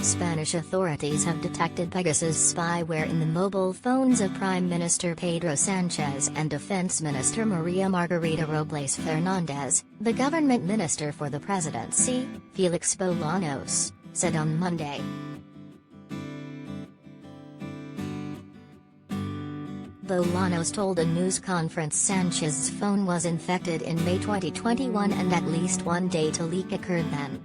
Spanish authorities have detected Pegasus spyware in the mobile phones of Prime Minister Pedro Sanchez and Defense Minister María Margarita Robles Fernández, the government minister for the presidency, Felix Bolanos, said on Monday. Bolanos told a news conference Sanchez's phone was infected in May 2021 and at least one data leak occurred then.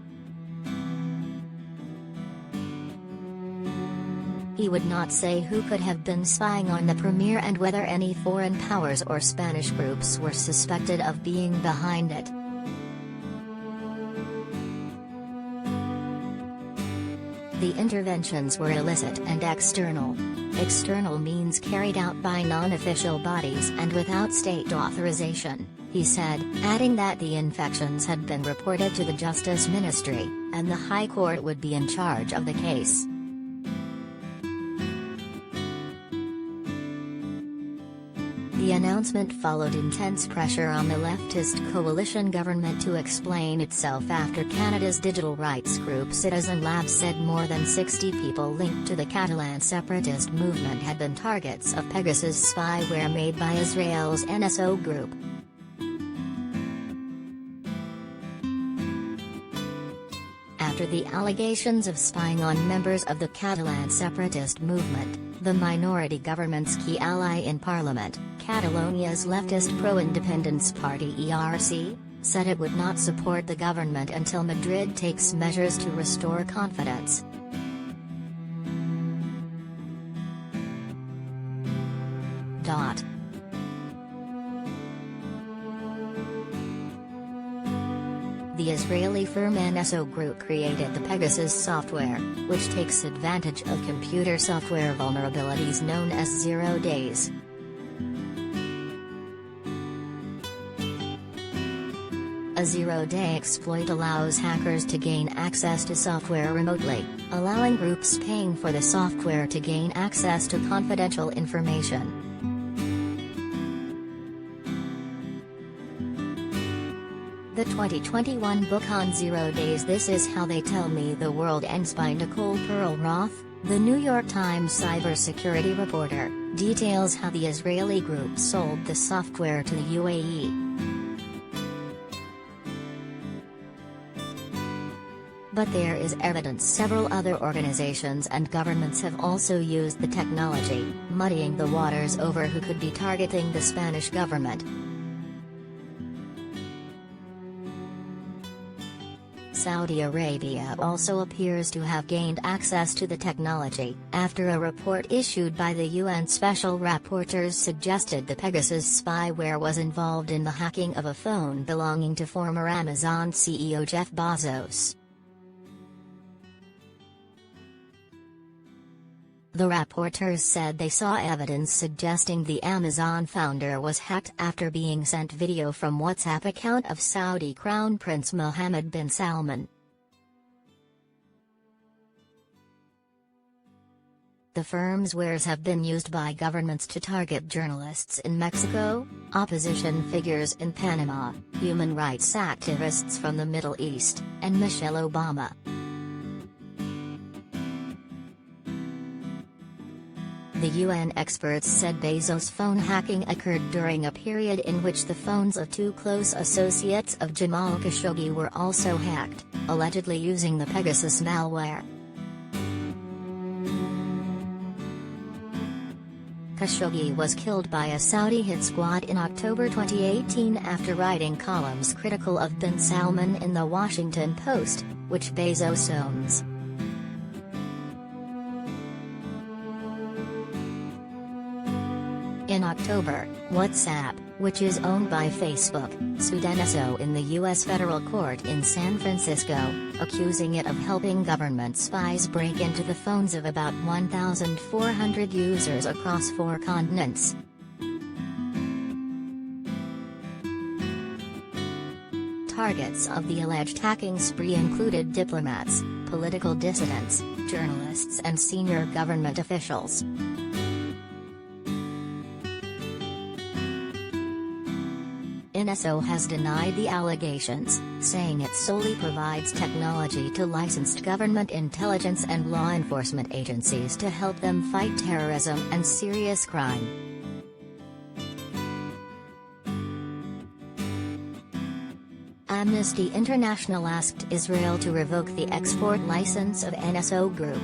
He would not say who could have been spying on the premier and whether any foreign powers or Spanish groups were suspected of being behind it. The interventions were illicit and external. External means carried out by non-official bodies and without state authorization, he said, adding that the infections had been reported to the Justice Ministry, and the High Court would be in charge of the case. The announcement followed intense pressure on the leftist coalition government to explain itself after Canada's digital rights group Citizen Lab said more than 60 people linked to the Catalan separatist movement had been targets of Pegasus spyware made by Israel's NSO group. After the allegations of spying on members of the Catalan separatist movement, the minority government's key ally in parliament, Catalonia's leftist pro-independence party ERC, said it would not support the government until Madrid takes measures to restore confidence. The Israeli firm NSO Group created the Pegasus software, which takes advantage of computer software vulnerabilities known as 0 days. A 0-day exploit allows hackers to gain access to software remotely, allowing groups paying for the software to gain access to confidential information. The 2021 book on 0 days This Is How They Tell Me the World Ends by Nicole Pearl-Roth, the New York Times cybersecurity reporter, details how the Israeli group sold the software to the UAE. But there is evidence several other organizations and governments have also used the technology, muddying the waters over who could be targeting the Spanish government. Saudi Arabia also appears to have gained access to the technology, after a report issued by the UN Special Rapporteurs suggested the Pegasus spyware was involved in the hacking of a phone belonging to former Amazon CEO Jeff Bezos. The rapporteurs said they saw evidence suggesting the Amazon founder was hacked after being sent video from WhatsApp account of Saudi Crown Prince Mohammed bin Salman. The firm's wares have been used by governments to target journalists in Mexico, opposition figures in Panama, human rights activists from the Middle East, and Michelle Obama. The UN experts said Bezos' phone hacking occurred during a period in which the phones of two close associates of Jamal Khashoggi were also hacked, allegedly using the Pegasus malware. Khashoggi was killed by a Saudi hit squad in October 2018 after writing columns critical of bin Salman in the Washington Post, which Bezos owns. In October, WhatsApp, which is owned by Facebook, sued NSO in the U.S. federal court in San Francisco, accusing it of helping government spies break into the phones of about 1,400 users across 4 continents. Targets of the alleged hacking spree included diplomats, political dissidents, journalists and senior government officials. NSO has denied the allegations, saying it solely provides technology to licensed government intelligence and law enforcement agencies to help them fight terrorism and serious crime. Amnesty International asked Israel to revoke the export license of NSO Group.